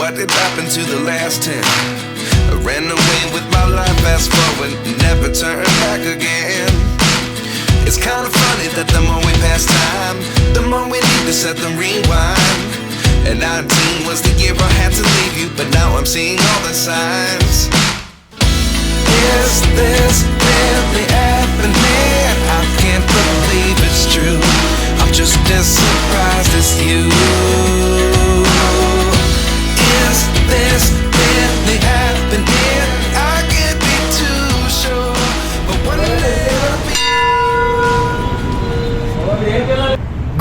What did happen to the last 10? I ran away with my life, fast forward, never turn back again. It's kind of funny that the more we pass time, the more we need to set the rewind. And 19 was the year I had to leave you, but now I'm seeing all the signs. Is this really happening? I can't believe it's true. I'm just as surprised as you. Is this really happening? I can't be too sure, but one day it'll be.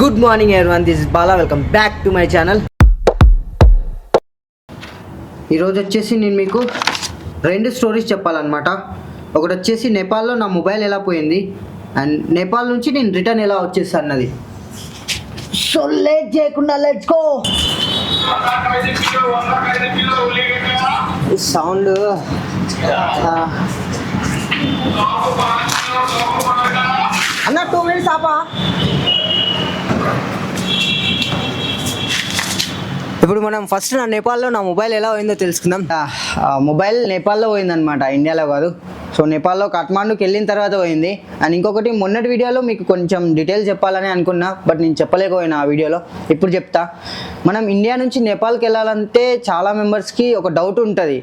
Good morning everyone, this is Bala. Welcome back to my channel. ఈరోజు వచ్చేసి నేను మీకు రెండు stories చెప్పాలన్నమాట. ఒకటి వచ్చేసి నేపాల్లో నా mobile ఎలా పోయింది అండ్ నేపాల్ నుంచి నేను రిటర్న్ ఎలా వచ్చేసి అన్నది. సో లేట్ చేయకుండా లెట్స్ గో. సౌండ్ అన్న 2 minutes ఆపా. ఇప్పుడు మనం ఫస్ట్ నా నేపాల్లో నా మొబైల్ ఎలా పోయిందో తెలుసుకుందాం. మొబైల్ నేపాల్లో పోయిందనమాట, ఇండియాలో కాదు. సో నేపాల్లో కాఠ్మాండూకి వెళ్ళిన తర్వాత పోయింది. అండ్ ఇంకొకటి, మొన్నటి వీడియోలో మీకు కొంచెం డీటెయిల్స్ చెప్పాలని అనుకున్నా, బట్ నేను చెప్పలేకపోయినా ఆ వీడియోలో. ఇప్పుడు చెప్తా. మనం ఇండియా నుంచి నేపాల్కి వెళ్ళాలంటే చాలా మెంబర్స్కి ఒక డౌట్ ఉంటుంది,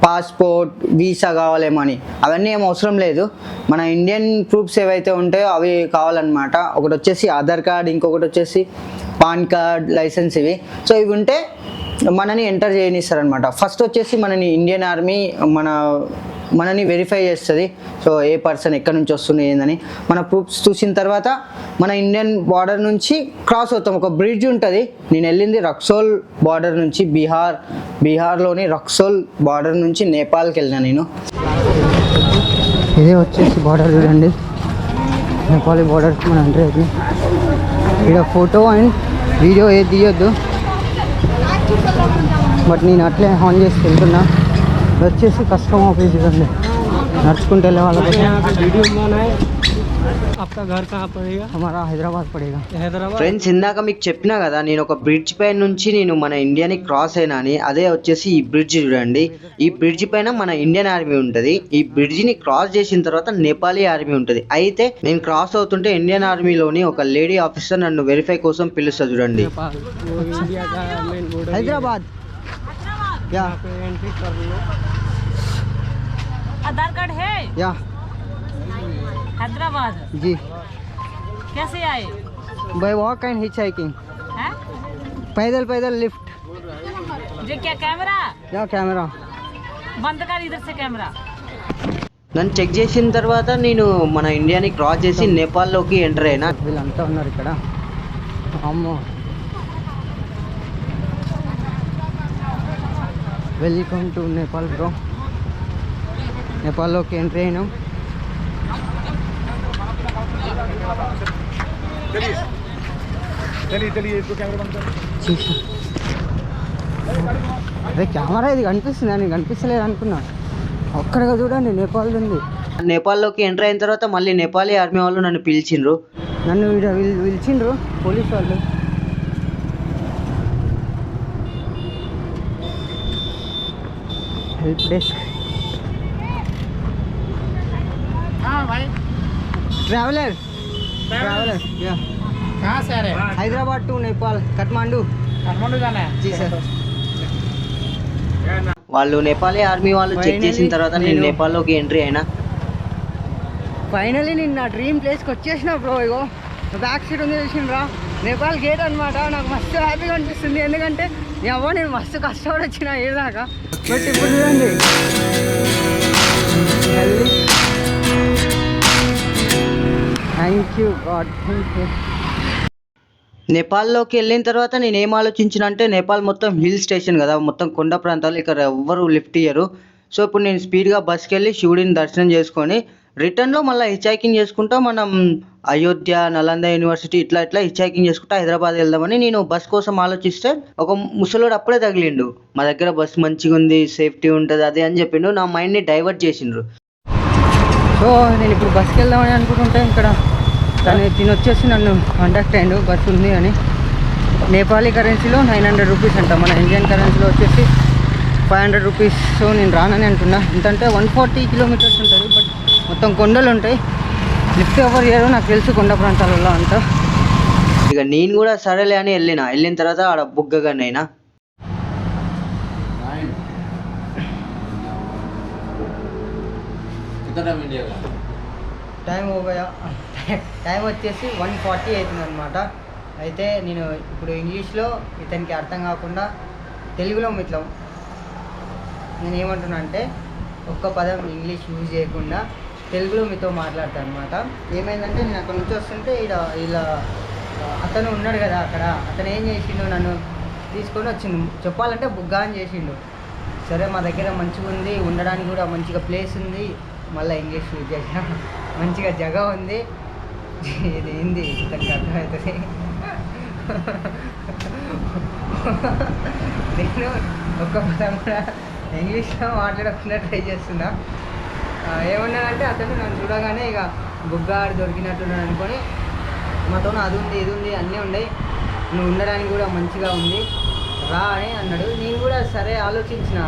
పాస్పోర్ట్ వీసా కావాలేమో అని. అవన్నీ ఏం అవసరం లేదు. మన ఇండియన్ ప్రూఫ్స్ ఏవైతే ఉంటాయో అవి కావాలన్నమాట. ఒకటి వచ్చేసి ఆధార్ కార్డ్, ఇంకొకటి వచ్చేసి పాన్ కార్డ్, లైసెన్స్. ఇవి సో ఇవి ఉంటే మనని ఎంటర్ చేయనిస్తారనమాట. ఫస్ట్ వచ్చేసి మనని ఇండియన్ ఆర్మీ మనని వెరిఫై చేస్తుంది. సో ఏ పర్సన్ ఎక్కడి నుంచి వస్తుంది ఏందని మన ప్రూఫ్స్ చూసిన తర్వాత మన ఇండియన్ బార్డర్ నుంచి క్రాస్ అవుతాం. ఒక బ్రిడ్జ్ ఉంటుంది. నేను వెళ్ళింది రక్సోల్ బార్డర్ నుంచి, బీహార్లోని రక్సోల్ బార్డర్ నుంచి నేపాల్కి వెళ్ళినా నేను. ఇదే వచ్చేసి బార్డర్ చూడండి, నేపాల్ బార్డర్కి మనం ఎంటర్ అవుతుంది. ఇక్కడ ఫోటో అండ్ వీడియో ఏది తీయొద్దు, బట్ నేను అట్లే ఆన్ చేసి వెళ్తున్నా. వచ్చేసి కస్టమ్ ఆఫీస్ చూడండి, నడుచుకుంటూ వెళ్ళే వాళ్ళకి. హమారా హైదరాబాద్ పడేగా. ఫ్రెండ్స్, ఇందాక మీకు చెప్పినా కదా నేను ఒక బ్రిడ్జ్ పైన నుంచి నేను మన ఇండియాని క్రాస్ అయినా అని. అదే వచ్చేసి ఈ బ్రిడ్జ్ చూడండి. ఈ బ్రిడ్జ్ పైన మన ఇండియన్ ఆర్మీ ఉంటుంది. ఈ బ్రిడ్జ్ ని క్రాస్ చేసిన తర్వాత నేపాలీ ఆర్మీ ఉంటుంది. అయితే నేను క్రాస్ అవుతుంటే ఇండియన్ ఆర్మీలోని ఒక లేడీ ఆఫీసర్ నన్ను వెరిఫై కోసం పిలుస్తుంది చూడండి. హైదరాబాద్ आधार कार्ड है या हैदराबाद जी. कैसे आए? Bye walk and hitchhiking. हैं? पैदल लिफ्ट. ये क्या कैमरा? या कैमरा बंद कर इधर से कैमरा. నన్ను చెక్ చేసిన తర్వాత నేను మన ఇండియాని క్రాస్ చేసి నేపాల్లోకి ఎంటర్ అయినా. వీళ్ళంతా ఉన్నారు ఇక్కడ. అమ్మో, వెల్కమ్ టు నేపాల్ బ్రో. నేపాల్లోకి ఎంట్రీ అయినాం. అదే కెమెరా ఇది కనిపిస్తుంది, అని కనిపిస్తలేదు అనుకున్నా. ఒక్కడిగా చూడండి నేపాల్ ఉంది. నేపాల్లోకి ఎంటర్ అయిన తర్వాత మళ్ళీ నేపాలీ ఆర్మీ వాళ్ళు నన్ను పిలిచిండ్రు. పిలిచిండ్రు పోలీస్ వాళ్ళు. Help desk. हाँ भाई, ट्रैवलर या. कहाँ से आ रहे हैं? हैदराबाद टू नेपाल, काठमांडू. काठमांडू जाना है जी सर. వాళ్ళు నేపాలీ ఆర్మీ వాళ్ళు చెక్ చేసిన తర్వాత నేను నేపాల్లోకి ఎంట్రీ అయినా. ఫైనల్లీ నేను నా డ్రీమ్ ప్లేస్కి వచ్చేసిన బ్రో. ఇగో బ్యాక్ సైడ్ ఉంది చూసిండ్రా, నేపాల్ గేట్ అనమాట. నాకు మస్తు హ్యాపీగా అనిపిస్తుంది, ఎందుకంటే నేను మస్తు కష్టపడి వచ్చిన ఏదాకా. బట్ ఇప్పుడు చూడండి, thank you God, thank you. నేపాల్లోకి వెళ్ళిన తర్వాత నేను ఏం ఆలోచించిన అంటే, నేపాల్ మొత్తం హిల్ స్టేషన్ కదా, మొత్తం కొండ ప్రాంతాలు, ఇక్కడ ఎవ్వరు లిఫ్ట్ ఇయ్యరు. సో ఇప్పుడు నేను స్పీడ్గా బస్కి వెళ్ళి శివుడిని దర్శనం చేసుకొని రిటర్న్లో మళ్ళీ హిచ్ చేసుకుంటా మనం అయోధ్య, నలంద యూనివర్సిటీ ఇట్లా హిచ్ చేసుకుంటా హైదరాబాద్ వెళ్దామని నేను బస్ కోసం ఆలోచిస్తే ఒక ముసలోడు అప్పుడే తగిలిండు. మా దగ్గర బస్ మంచిగా ఉంది, సేఫ్టీ ఉంటుంది అది అని చెప్పిండు. నా మైండ్ని డైవర్ట్ చేసిండ్రు. సో నేను ఇప్పుడు బస్కి వెళ్దామని అనుకుంటుంటే ఇక్కడ తినొచ్చేసి నన్ను కాంటాక్ట్ అయ్యిండు బస్ ఉంది అని. నేపాలీ కరెన్సీలో 900 రూపీస్ అంట. మన ఇండియన్ కరెన్సీలో వచ్చేసి 500 రూపీస్. సో నేను రానని అంటున్నా. ఎంతంటే 140 కిలోమీటర్స్ ఉంటుంది. బట్ మొత్తం కొండలు ఉంటాయి. లిఫ్ట్ ఎవరు చేయరు నాకు తెలుసు కొండ ప్రాంతాలలో అంట. ఇక నేను కూడా సరేలే అని వెళ్ళిన తర్వాత ఆడ బుగ్గగానే అయినా. టైం వచ్చేసి 1:40 అవుతుంది అనమాట. అయితే నేను ఇప్పుడు ఇంగ్లీష్లో ఇతనికి అర్థం కాకుండా తెలుగులో ఇట్లా నేను ఏమంటున్నా అంటే ఒక్క పదం ఇంగ్లీష్ యూజ్ చేయకుండా తెలుగులో మీతో మాట్లాడతాను అనమాట. ఏమైందంటే నేను అక్కడ నుంచి వస్తుంటే ఇలా అతను ఉన్నాడు కదా అక్కడ, అతను ఏం చేసిండు, నన్ను తీసుకొని వచ్చిండు. చెప్పాలంటే బుగ్గా అని చేసిండు. సరే మా దగ్గర మంచిగా ఉంది, ఉండడానికి కూడా మంచిగా ప్లేస్ ఉంది, మళ్ళీ ఇంగ్లీష్ యూజ్ చేసా, మంచిగా జగ ఉంది, ఇది ఏంది ఇతనికి అర్థమవుతుంది. నేను ఒక్క పదం కూడా ఇంగ్లీష్లో మాట్లాడకుండా ట్రై చేస్తున్నా. ఏమన్నానంటే అతను నన్ను చూడగానే ఇక బుగ్గాడు దొరికినట్టున్నాడు అనుకొని మాతో అది ఉంది ఇది ఉంది అన్నీ ఉన్నాయి, నువ్వు ఉండడానికి కూడా మంచిగా ఉంది రా అని అన్నాడు. నేను కూడా సరే ఆలోచించిన.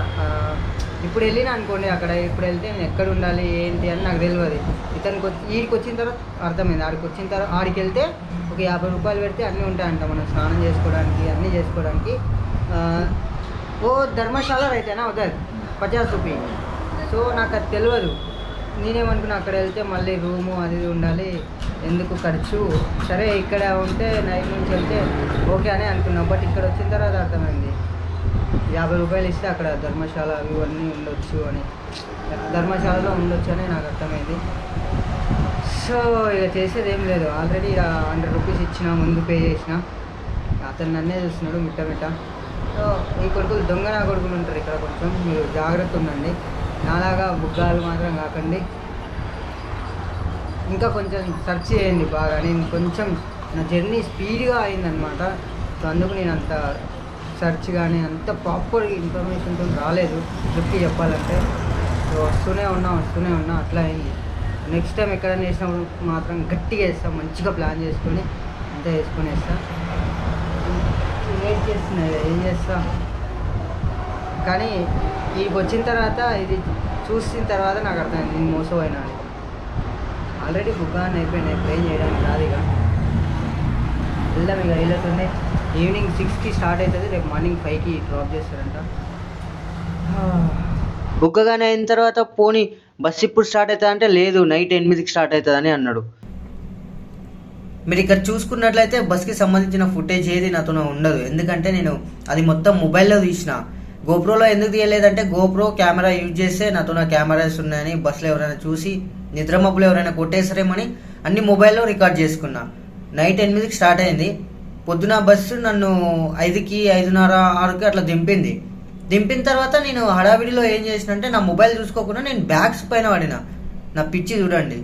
ఇప్పుడు వెళ్ళినా అనుకోండి అక్కడ, ఇప్పుడు వెళ్తే నేను ఎక్కడ ఉండాలి ఏంటి అని నాకు తెలియదు. ఇతనికి వీడికి వచ్చిన తర్వాత అర్థమైంది. ఆడికి వచ్చిన తర్వాత ఆడికి వెళ్తే ఒక 50 రూపాయలు పెడితే అన్నీ ఉంటాయంట, మనం స్నానం చేసుకోవడానికి అన్నీ చేసుకోవడానికి. ఓ ధర్మశాల అయితేనా ఉదర్ 50 రూపాయలు. సో నాకు అది తెలియదు. నేనేమనుకున్నా అక్కడ వెళ్తే మళ్ళీ రూము అది ఉండాలి, ఎందుకు ఖర్చు, సరే ఇక్కడ ఉంటే నైట్ నుంచి వెళ్తే ఓకే అని అనుకున్నాం. బట్ ఇక్కడ వచ్చిన తర్వాత అర్థమైంది 50 రూపాయలు ఇస్తే అక్కడ ధర్మశాల ఇవన్నీ ఉండొచ్చు అని, ధర్మశాలలో ఉండొచ్చు అని నాకు అర్థమైంది. సో ఇక చేసేది ఏం లేదు. ఆల్రెడీ 100 రూపీస్ ఇచ్చిన, ముందు పే చేసిన. అతను నన్నే చూస్తున్నాడు మిట్ట. సో ఈ కొడుకులు దొంగ నా కొడుకులు ఉంటారు ఇక్కడ, కొంచెం మీరు జాగ్రత్త ఉండండి. నాలాగా బుగ్గాలు మాత్రం కాకండి. ఇంకా కొంచెం సెర్చ్ చేయండి బాగా. నేను కొంచెం నా జర్నీ స్పీడ్గా అయిందనమాట. సో అందుకు నేను అంత సెర్చ్ కానీ అంత ప్రాపర్ ఇన్ఫర్మేషన్తో రాలేదు ట్రిప్కి చెప్పాలంటే. సో వస్తూనే ఉన్నా అట్లా అయింది. నెక్స్ట్ టైం ఎక్కడైనా వేసినప్పుడు మాత్రం గట్టిగా వేస్తాను, మంచిగా ప్లాన్ చేసుకొని అంతా వేసుకొని వేస్తా. వెయిట్ చేస్తున్నా ఏం చేస్తా. కానీ వీడికి వచ్చిన తర్వాత ఇది చూసిన తర్వాత నాకు అర్థమైంది నేను మోసపోయినా అని. ఆల్రెడీ బుగ్గాన్ని అయిపోయినాయి, ప్లేన్ చేయడానికి రాదు. ఇక వెళ్దాం. ఇక వెళ్ళతుంది. ఈవినింగ్ 6కి స్టార్ట్ అవుతుంది, రేపు మార్నింగ్ 5కి డ్రాప్ చేస్తారంట. బుగ్గగానే అయిన తర్వాత పోనీ బస్సు ఇప్పుడు స్టార్ట్ అవుతుంది అంటే లేదు, నైట్ 8కి స్టార్ట్ అవుతుంది అని అన్నాడు. మీరు ఇక్కడ చూసుకున్నట్లయితే బస్కి సంబంధించిన ఫుటేజ్ ఏది నాతో ఉండదు, ఎందుకంటే నేను అది మొత్తం మొబైల్లో తీసిన. గోప్రోలో ఎందుకు తీయలేదంటే గోప్రో కెమెరా యూజ్ చేస్తే నాతో కెమెరాస్ ఉన్నాయని బస్సులో ఎవరైనా చూసి నిద్రమబ్బులు ఎవరైనా కొట్టేసారేమని అన్ని మొబైల్లో రికార్డ్ చేసుకున్నా. నైట్ 8కి స్టార్ట్ అయింది. పొద్దున బస్సు నన్ను 5కి 5:30 6కి అట్లా దింపిన తర్వాత నేను హడావిడిలో ఏం చేసిన అంటే నా మొబైల్ చూసుకోకుండా నేను బ్యాగ్స్ పైన పడిన. నా పిచ్చి చూడండి.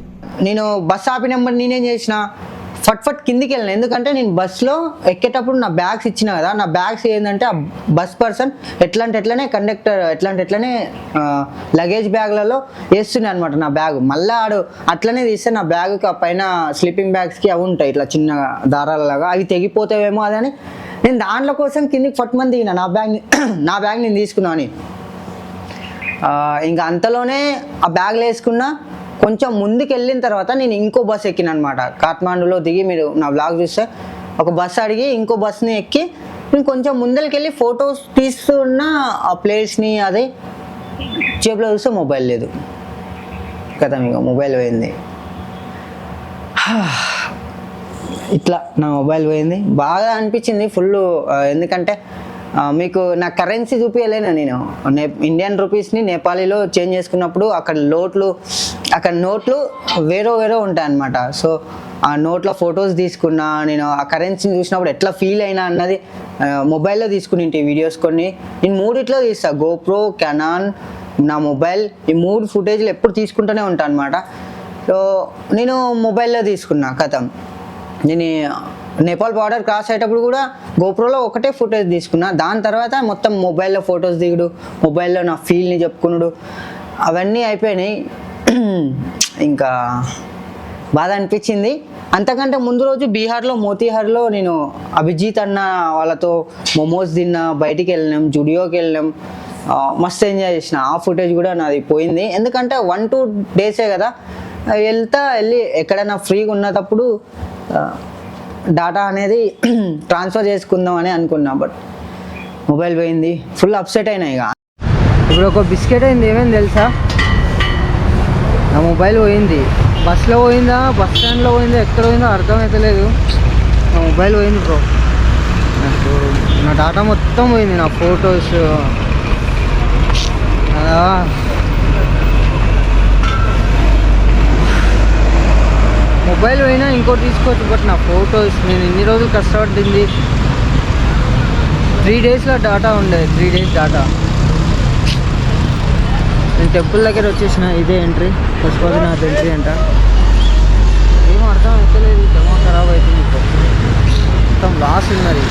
నేను బస్ ఆపినప్పుడు నేనేం చేసిన, ఫట్ కిందికి వెళ్ళిన. ఎందుకంటే నేను బస్సులో ఎక్కేటప్పుడు నా బ్యాగ్స్ ఇచ్చిన కదా, నా బ్యాగ్స్ ఏంటంటే ఆ బస్ పర్సన్ ఎట్లనే కండక్టర్ ఎట్లనే లగేజ్ బ్యాగ్లలో వేస్తున్నాయి అనమాట నా బ్యాగ్. మళ్ళీ ఆడు అట్లనే తీస్తే నా బ్యాగ్కి పైన స్లీపింగ్ బ్యాగ్స్కి అవి ఉంటాయి ఇట్లా చిన్న దారాలలాగా, అవి తెగిపోతావేమో అదని నేను దాంట్లో కోసం కిందికి ఫట్మని దిగిన. నా బ్యాగ్ నేను తీసుకున్నా అని. ఇంకా అంతలోనే ఆ బ్యాగ్లో వేసుకున్నా. కొంచెం ముందుకు వెళ్ళిన తర్వాత నేను ఇంకో బస్ ఎక్కిన అనమాట. కాఠ్మాండూలో దిగి మీరు నా బ్లాగ్ చూస్తే ఒక బస్ అడిగి ఇంకో బస్ని ఎక్కి నేను కొంచెం ముందరికి వెళ్ళి ఫొటోస్ తీస్తున్న ఆ ప్లేస్ని అదే జేబులో చూస్తే మొబైల్ లేదు కదా, మీకు మొబైల్ పోయింది. ఇట్లా నా మొబైల్ పోయింది. బాగా అనిపించింది ఫుల్. ఎందుకంటే మీకు నా కరెన్సీ చూపించలేను నేను. ఇండియన్ రూపీస్ని నేపాలీలో చేంజ్ చేసుకున్నప్పుడు అక్కడ నోట్లు వేరే ఉంటాయి అన్నమాట. సో ఆ నోట్లో ఫొటోస్ తీసుకున్నా. నేను ఆ కరెన్సీని చూసినప్పుడు ఎట్లా ఫీల్ అయినా అన్నది మొబైల్లో తీసుకుని వీడియోస్ కొన్ని నేను 3 తీస్తాను. గోప్రో, కెనాన్, నా మొబైల్, ఈ 3 ఫుటేజ్లు ఎప్పుడు తీసుకుంటూనే ఉంటాను అనమాట. సో నేను మొబైల్లో తీసుకున్నా కథం. నేను నేపాల్ బార్డర్ క్రాస్ అయ్యేటప్పుడు కూడా గోప్రోలో ఒకటే ఫుటేజ్ తీసుకున్నా. దాని తర్వాత మొత్తం మొబైల్లో ఫొటోస్ దిగుడు, మొబైల్లో నా ఫీల్ని చెప్పుకున్నాడు, అవన్నీ అయిపోయినాయి. ఇంకా బాధ అనిపించింది. అంతకంటే ముందు రోజు బీహార్లో మోతీహార్లో నేను అభిజిత్ అన్న వాళ్ళతో మోమోస్ తిన్నా, బయటికి వెళ్ళినాం, జుడియోకి వెళ్ళినాం, మస్తు ఎంజాయ్ చేసిన. ఆ ఫుటేజ్ కూడా నాది పోయింది, ఎందుకంటే 1-2 డేసే కదా, వెళ్ళి ఎక్కడైనా ఫ్రీగా ఉన్నప్పుడు డాటా అనేది ట్రాన్స్ఫర్ చేసుకుందాం అని అనుకున్నా. బట్ మొబైల్ పోయింది, ఫుల్ అప్సెట్ అయినా. ఇక ఇప్పుడు ఒక బిస్కెట్ అయింది, ఏమైంది తెలుసా, నా మొబైల్ పోయింది. బస్లో పోయిందా, బస్ స్టాండ్లో పోయిందా, ఎక్కడ పోయిందో అర్థమవుతలేదు. నా మొబైల్ పోయింది బ్రో, నా డాటా మొత్తం పోయింది, నా ఫొటోస్ మొబైల్ పోయినా ఇంకోటి తీసుకోవచ్చు, బట్ నా ఫొటోస్ నేను ఇన్ని రోజులు కష్టపడింది 3 డేస్లో డాటా ఉండేది, 3 డేస్ డాటా. నేను టెంపుల్ దగ్గర వచ్చేసిన, ఇదే ఎంట్రీ, పశుపతినాథ్ ఎంట్రీ అంట. ఏమో అర్థం అవుతలేదు, జమా ఖరాబ్ అవుతుంది, మొత్తం లాస్ ఉన్నది.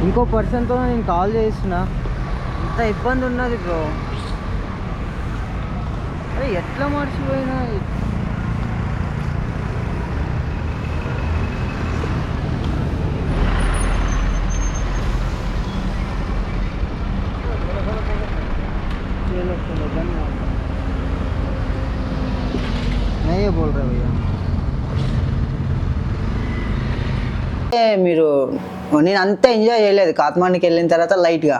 ఇంకో పర్సన్తో నేను కాల్ చేస్తున్నా, ఇంత ఇబ్బంది ఉన్నది బ్రో. అరే ఎట్లా మర్చిపోయినా. नहीं बोल रहे भैया. మీరు నేను అంతా ఎంజాయ్ చేయలేదు కాత్మాండుకి వెళ్ళిన తర్వాత లైట్గా.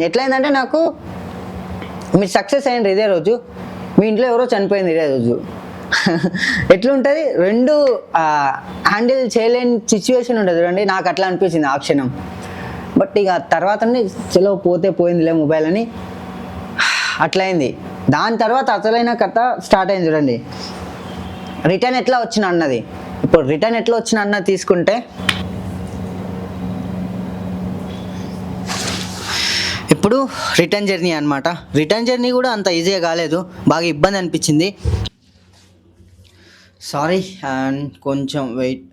ఎట్లయిందంటే నాకు మీరు సక్సెస్ అయ్యిండ్రు ఇదే రోజు, మీ ఇంట్లో ఎవరో చనిపోయింది ఇదే రోజు. ఎట్లుంటుంది, 2 హ్యాండిల్ చేయలేని సిచ్యువేషన్ ఉంటుంది చూడండి, నాకు అట్లా అనిపించింది ఆ క్షణం. బట్ ఇక తర్వాత చలో పోతే పోయిందిలే మొబైల్ అని అట్లయింది. దాని తర్వాత అసలైన కథ స్టార్ట్ అయింది చూడండి, రిటర్న్ ఎట్లా వచ్చిన అన్నది. ఇప్పుడు రిటర్న్ ఎట్లా వచ్చిన అన్నది తీసుకుంటే, ఇప్పుడు రిటర్న్ జర్నీ అనమాట. రిటర్న్ జర్నీ కూడా అంత ఈజీగా కాలేదు, బాగా ఇబ్బంది అనిపించింది. సారీ అండ్ కొంచెం వెయిట్.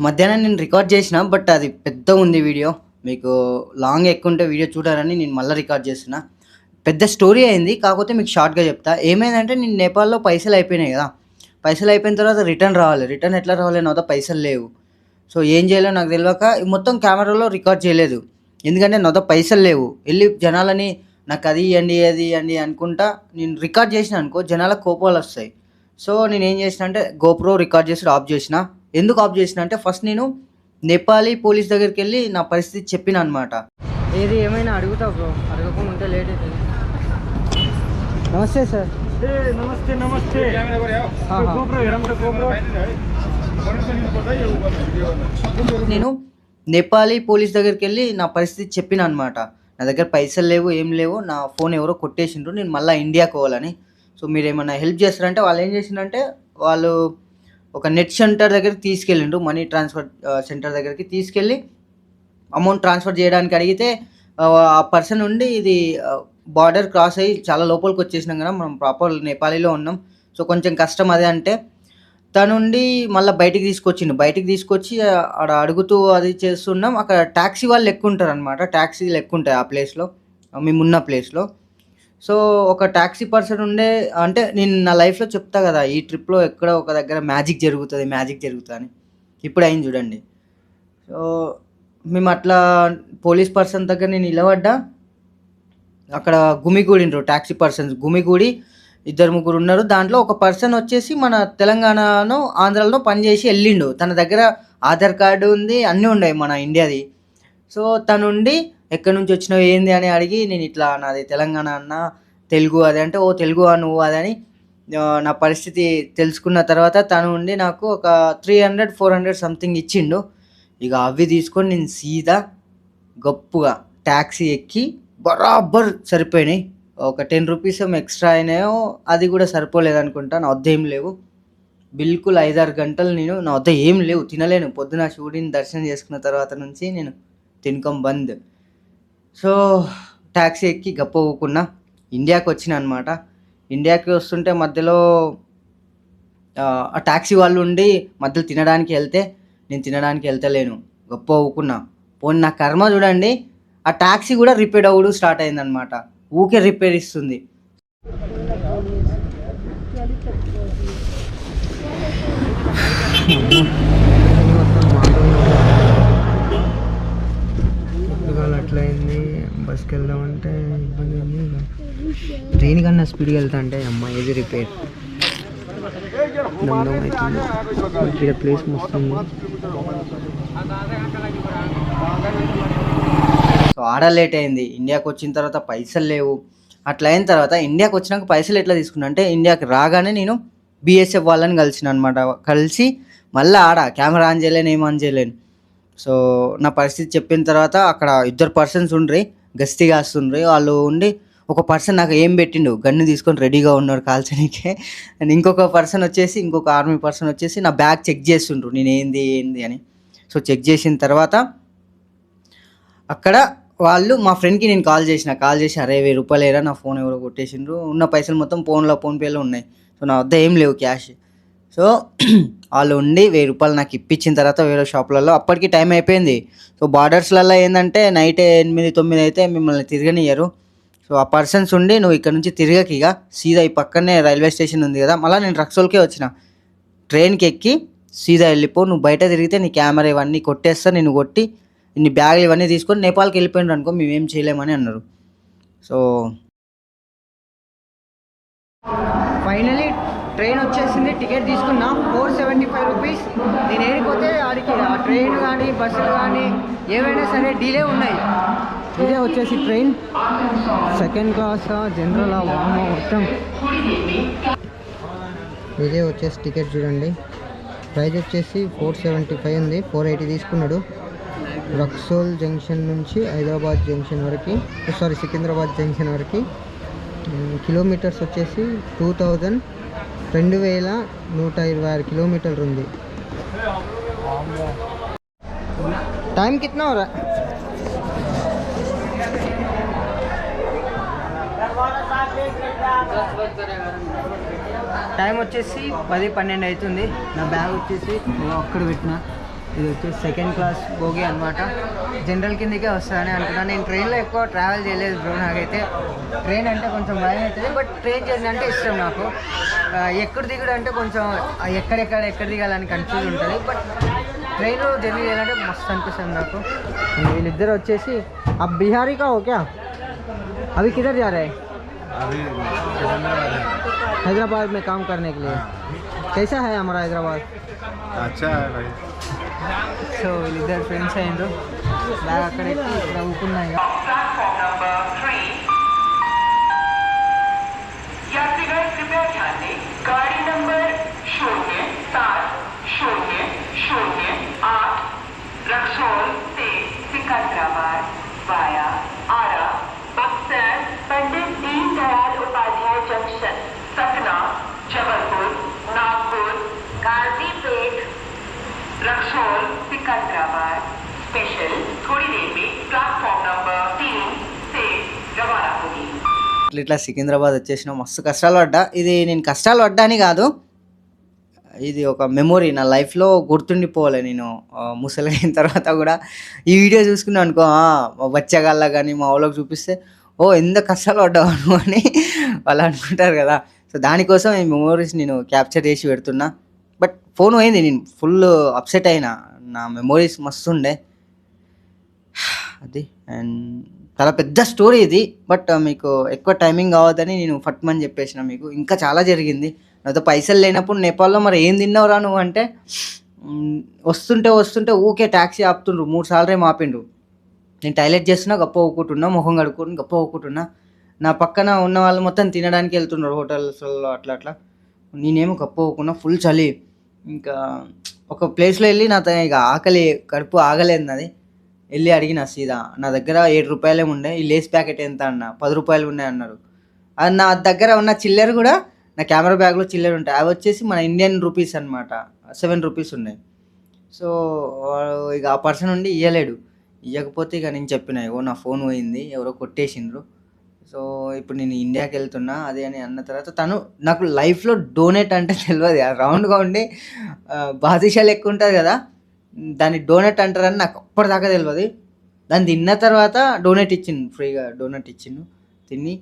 మధ్యాహ్నం నేను రికార్డ్ చేసిన, బట్ అది పెద్ద ఉంది వీడియో, మీకు లాంగ్ ఎక్కువ ఉంటే వీడియో చూడాలని నేను మళ్ళీ రికార్డ్ చేస్తున్నా. పెద్ద స్టోరీ అయింది, కాకపోతే మీకు షార్ట్గా చెప్తా. ఏమైందంటే నేను నేపాల్లో పైసలు అయిపోయినాయి కదా, పైసలు అయిపోయిన తర్వాత రిటర్న్ రావాలి. రిటర్న్ ఎట్లా రావాలి, నా పైసలు లేవు. సో ఏం చేయాలో నాకు తెలియక మొత్తం కెమెరాలో రికార్డ్ చేయలేదు, ఎందుకంటే నా పైసలు లేవు. వెళ్ళి జనాలని నాకు అది ఇవ్వండి అది ఇవ్వండి అనుకుంటా నేను రికార్డ్ చేసిన అనుకో, జనాలకు కోపాలు వస్తాయి. సో నేను ఏం చేసిన అంటే గోప్రో రికార్డ్ చేసి ఆఫ్ చేసిన. ఎందుకు ఆఫ్ చేసిన అంటే, ఫస్ట్ నేను నేపాలీ పోలీస్ దగ్గరికి వెళ్ళి నా పరిస్థితి చెప్పిన అనమాట. ఏది ఏమైనా అడుగుతా బ్రో, అడగకుండా ఉంటే లేట్ అవుతుంది. నమస్తే సార్. నమస్తే నమస్తే. నేను నేపాలీ పోలీస్ దగ్గరికి వెళ్ళి నా పరిస్థితి చెప్పిన అనమాట. నా దగ్గర పైసలు లేవు, ఏం లేవు, నా ఫోన్ ఎవరో కొట్టేసిండ్రు, నేను మళ్ళీ ఇండియాకి పోవాలని. సో మీరు ఏమన్నా హెల్ప్ చేస్తారంటే, వాళ్ళు ఏం చేసిందంటే, వాళ్ళు ఒక నెట్ సెంటర్ దగ్గరికి తీసుకెళ్ళిండ్రు, మనీ ట్రాన్స్ఫర్ సెంటర్ దగ్గరికి తీసుకెళ్ళి అమౌంట్ ట్రాన్స్ఫర్ చేయడానికి అడిగితే ఆ పర్సన్ ఉండి ఇది బార్డర్ క్రాస్ అయ్యి చాలా లోపలికి వచ్చేసినాం కదా, మనం ప్రాపర్ నేపాలీలో ఉన్నాం, సో కొంచెం కష్టం అదే అంటే తనుండి మళ్ళీ బయటికి తీసుకొచ్చి ఆడ అడుగుతూ అది చేస్తున్నాం. అక్కడ ట్యాక్సీ వాళ్ళు ఎక్కువ ఉంటారు అనమాట, ట్యాక్సీలు ఎక్కువ ఉంటాయి ఆ ప్లేస్లో, మేమున్న ప్లేస్లో. సో ఒక ట్యాక్సీ పర్సన్ ఉండే, అంటే నేను నా లైఫ్లో చెప్తా కదా, ఈ ట్రిప్లో ఎక్కడ ఒక దగ్గర మ్యాజిక్ జరుగుతుంది అని, ఇప్పుడు అయింది చూడండి. సో మేము అట్లా పోలీస్ పర్సన్ దగ్గర నేను నిలబడ్డా, అక్కడ గుమిగూడిండ్రు ట్యాక్సీ పర్సన్స్, గుమిగూడి 2-3 ఉన్నారు. దాంట్లో ఒక పర్సన్ వచ్చేసి మన తెలంగాణలో ఆంధ్రాలో పనిచేసి వెళ్ళిండు, తన దగ్గర ఆధార్ కార్డు ఉంది, అన్నీ ఉన్నాయి మన ఇండియాది. సో తనుండి ఎక్కడి నుంచి వచ్చినావు ఏంది అని అడిగి, నేను ఇట్లా నాది తెలంగాణ అన్న, తెలుగు అది అంటే, ఓ తెలుగు నువ్వు అదని నా పరిస్థితి తెలుసుకున్న తర్వాత తను ఉండి నాకు ఒక 300-400 సంథింగ్ ఇచ్చిండు. ఇక అవి తీసుకొని నేను సీదా గొప్పగా ట్యాక్సీ ఎక్కి, బరాబర్ సరిపోయినాయి. ఒక 10 రూపీస్ ఏమో ఎక్స్ట్రా అయినాయో, అది కూడా సరిపోలేదు అనుకుంటా. నా వద్ద ఏం లేవు, బిల్కుల్ 5-6 గంటలు నేను నా వద్ద ఏం లేవు, తినలేను. పొద్దున శివుడిని దర్శనం చేసుకున్న తర్వాత నుంచి నేను తినకం బంద్. సో ట్యాక్సీ ఎక్కి గప్ప ఊకున్నా, ఇండియాకి వచ్చిన అనమాట. ఇండియాకి వస్తుంటే మధ్యలో ఆ ట్యాక్సీ వాళ్ళు ఉండి మధ్యలో తినడానికి వెళ్తే, నేను తినడానికి వెళ్తలేను, గొప్ప ఊకున్నా. పోనీ నా కర్మ చూడండి, ఆ ట్యాక్సీ కూడా రిపేర్ అవ్వడం స్టార్ట్ అయిందనమాట. ఊకే రిపేర్ ఇస్తుంది. అట్లయింది. బస్కి వెళ్దామంటే ఇబ్బంది ఉంది. దేనికన్నా స్పీడ్గా వెళ్తా అంటే అమ్మ ఏది రిపేర్ దమ్దం అవుతుంది. ఇక్కడ ప్లేస్ వస్తుంది. సో ఆడ లేట్ అయింది. ఇండియాకి వచ్చిన తర్వాత పైసలు లేవు. అట్లా అయిన తర్వాత ఇండియాకి వచ్చినాక పైసలు ఎట్లా తీసుకున్నా అంటే ఇండియాకి రాగానే నేను BSF వాళ్ళని కలిసిన అనమాట. కలిసి మళ్ళీ ఆడ కెమెరా ఆన్ చేయలేను, ఏం ఆన్ చేయలేను. సో నా పరిస్థితి చెప్పిన తర్వాత అక్కడ 2 పర్సన్స్ ఉండ్రి, గస్తీ కాస్తుండ్రి. వాళ్ళు ఉండి ఒక పర్సన్ నాకు ఏం పెట్టిండు, గన్ను తీసుకొని రెడీగా ఉన్నాడు కాల్చడానికే. అండ్ ఇంకొక పర్సన్ వచ్చేసి, ఇంకొక ఆర్మీ పర్సన్ వచ్చేసి నా బ్యాగ్ చెక్ చేస్తుండ్రు నేను ఏంది అని. సో చెక్ చేసిన తర్వాత అక్కడ వాళ్ళు మా ఫ్రెండ్కి నేను కాల్ చేసి అరే 1000 రూపాయలు ఏరా, నా ఫోన్ ఎవరో కొట్టేసిండ్రు, ఉన్న పైసలు మొత్తం ఫోన్పేలో ఉన్నాయి. సో నా వద్ద ఏం లేవు క్యాష్. సో వాళ్ళు ఉండి 1000 రూపాయలు నాకు ఇప్పించిన తర్వాత వేరే షాపులలో అప్పటికి టైం అయిపోయింది. సో బార్డర్స్లలో ఏంటంటే నైట్ 8-9 అయితే మిమ్మల్ని తిరగనియ్యరు. సో ఆ పర్సన్స్ ఉండి నువ్వు ఇక్కడ నుంచి తిరగకి ఇక సీదా ఈ పక్కనే రైల్వే స్టేషన్ ఉంది కదా, మళ్ళీ నేను రక్సోల్కే వచ్చిన, ట్రైన్కి ఎక్కి సీదా వెళ్ళిపో, నువ్వు బయట తిరిగితే నీ కెమెరా ఇవన్నీ కొట్టేస్తా, నేను కొట్టి నీ బ్యాగులు ఇవన్నీ తీసుకొని నేపాల్కి వెళ్ళిపోయినారు అనుకో, మేమేం చేయలేమని అన్నారు. సో ఫైనలీ ట్రైన్ వచ్చేసింది. టికెట్ తీసుకున్నా 475 రూపీస్. నేను ఏడిపోతే ఆడికి ఆ ట్రైన్ కానీ బస్సులు కానీ ఏవైనా సరే డీలే ఉన్నాయి. ఇదే వచ్చేసి ట్రైన్, సెకండ్ క్లాసా జనరలా వామో మొత్తం. ఇదే వచ్చేసి టికెట్ చూడండి, ప్రైస్ వచ్చేసి 475 ఉంది. 480 తీసుకున్నాడు. రక్సోల్ జంక్షన్ నుంచి హైదరాబాద్ జంక్షన్ వరకు, సికింద్రాబాద్ జంక్షన్ వరకు. కిలోమీటర్స్ వచ్చేసి 2126 కిలోమీటర్లు ఉంది. టైం కిतना हो रहा है? టైం వచ్చేసి 10-12 అవుతుంది. నా బ్యాగ్ వచ్చేసి అక్కడ పెట్టిన. ఇది వచ్చేసి సెకండ్ క్లాస్ బోగి అనమాట. జనరల్ కిందకే వస్తుందని అనుకున్నాను. నేను ట్రైన్లో ఎక్కువ ట్రావెల్ చేయలేదు బ్రో. నాకైతే ట్రైన్ అంటే కొంచెం భయం అవుతుంది, బట్ ట్రైన్ జర్నీ అంటే ఇష్టం నాకు. ఎక్కడ దిగుడు అంటే కొంచెం ఎక్కడ దిగాలని కన్ఫ్యూజ్ ఉంటుంది, బట్ ట్రైన్లో జర్నీ చేయాలంటే మస్తు అనిపిస్తుంది నాకు. వీళ్ళిద్దరు వచ్చేసి ఆ బిహారీకా ఓకే అవి किधर जा रहे हैं? हैदराबाद में काम करने के लिए. कैसा है हमारा हैदराबाद? अच्छा है भाई. సో వీళ్ళిద్దరు ఫ్రెండ్స్ అయ్యిండ్రు. బ్యాగ్ అక్కడ ఎక్కి ఇక్కడ ఊపున్నాయి. यात्रीगण कृपया ध्यान दें, गाड़ी नंबर 070008 रक्सौल से सिकंदराबाद वाया आरा बक्सर पंडित दीनदयाल उपाध्याय जंक्शन सतना जबलपुर नागपुर गाजीपेट रक्सौल सिकंदराबाद स्पेशल थोड़ी देर में प्लेटफॉर्म नंबर 3 से रवाना होगी. ఇట్లా సికింద్రాబాద్ వచ్చేసిన మస్తు కష్టాలు పడ్డా. ఇది నేను కష్టాలు పడ్డా అని కాదు, ఇది ఒక మెమొరీ నా లైఫ్లో గుర్తుండిపోవాలి. నేను ముసలైన తర్వాత కూడా ఈ వీడియో చూసుకున్నాను అనుకో, మా బచ్చగాళ్ళ కానీ మా వాళ్ళకి చూపిస్తే ఓ ఎంత కష్టాలు పడ్డావు అని వాళ్ళు అనుకుంటారు కదా. సో దానికోసం ఈ మెమొరీస్ నేను క్యాప్చర్ చేసి పెడుతున్నా. బట్ ఫోన్ పోయింది, నేను ఫుల్ అప్సెట్ అయినా. నా మెమొరీస్ మస్తు ఉండే అది. అండ్ చాలా పెద్ద స్టోరీ ఇది, బట్ మీకు ఎక్కువ టైమింగ్ కావద్దని నేను ఫట్మని చెప్పేసిన. మీకు ఇంకా చాలా జరిగింది. నాతో పైసలు లేనప్పుడు నేపాల్లో మరి ఏం తిన్నావురా నువ్వు అంటే, వస్తుంటే ఊకే ట్యాక్సీ ఆపుతుండ్రు. 3 సార్లు ఆపిండ్రు. నేను టాయిలెట్ చేస్తున్నా గొప్ప ఊకుంటున్నా, మొహం కడుక్కుంటున్నా గొప్ప ఊకుంటున్నా. నా పక్కన ఉన్న వాళ్ళు మొత్తం తినడానికి వెళ్తున్నారు హోటల్స్లో అట్లా. నేనేమో గొప్ప ఊకున్నా, ఫుల్ చలి. ఇంకా ఒక ప్లేస్లో వెళ్ళి నాతో ఇక ఆకలి కడుపు ఆగలేదు నాది. వెళ్ళి అడిగిన సీదా, నా దగ్గర 7 రూపాయలే ఉండే, ఈ లేస్ ప్యాకెట్ ఎంత అన్న, 10 రూపాయలు ఉన్నాయి అన్నారు. అది నా దగ్గర ఉన్న చిల్లర కూడా నా కెమెరా బ్యాగ్లో చిల్లర ఉంటాయి, అవి వచ్చేసి మన ఇండియన్ రూపీస్ అనమాట, 7 రూపీస్ ఉన్నాయి. సో ఇక ఆ పర్సన్ ఉండి ఇవ్వకపోతే ఇక నేను చెప్పిన, నా ఫోన్ పోయింది, ఎవరో కొట్టేసిండ్రు, సో ఇప్పుడు నేను ఇండియాకి వెళ్తున్నా అది అని అన్న తర్వాత తను నాకు లైఫ్లో డోనేట్ అంటే తెలియదు, రౌండ్గా ఉండి బాదుషా లెక్క ఉంటుంది కదా, దాన్ని డోనట్ అంటారని నాకు అప్పటిదాకా తెలియదు. దాన్ని తిన్న తర్వాత డోనట్ ఇచ్చిండు, ఫ్రీగా డోనట్ ఇచ్చిండు. తిని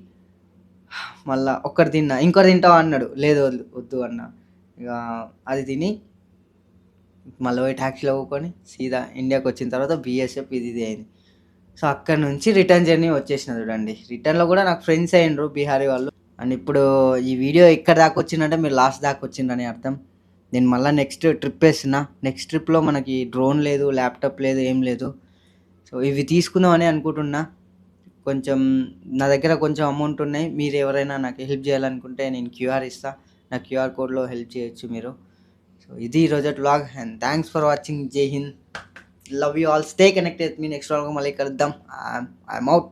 మళ్ళీ ఒక్కటి తిన్నా, ఇంకోటి తింటావా అన్నాడు. లేదు వద్దు అన్న. ఇక అది తిని మళ్ళీ పోయి ట్యాక్సీలో పోకొని సీదా ఇండియాకి వచ్చిన తర్వాత బీఎస్ఎఫ్ ఇది అయింది. సో అక్కడ నుంచి రిటర్న్ జర్నీ వచ్చేసిన చూడండి. రిటర్న్లో కూడా నాకు ఫ్రెండ్స్ అయ్యిండ్రు బీహారీ వాళ్ళు. అండ్ ఇప్పుడు ఈ వీడియో ఎక్కడ దాకా వచ్చిందంటే మీరు లాస్ట్ దాకా వచ్చిందని అర్థం. నేను మళ్ళీ నెక్స్ట్ ట్రిప్ వేస్తున్నా. నెక్స్ట్ ట్రిప్లో మనకి డ్రోన్ లేదు, ల్యాప్టాప్ లేదు, ఏం లేదు. సో ఇవి తీసుకుందామని అనుకుంటున్నా. కొంచెం నా దగ్గర కొంచెం అమౌంట్ ఉన్నాయి. మీరు ఎవరైనా నాకు హెల్ప్ చేయాలనుకుంటే నేను క్యూఆర్ ఇస్తా. నా క్యూఆర్ కోడ్లో హెల్ప్ చేయొచ్చు మీరు. సో ఇది ఈరోజు vlog and thanks for watching. Jai Hind, love you all, stay connected. మీ నెక్స్ట్ వ్లాగ్లో మళ్ళీ కలుద్దాం. I'm out.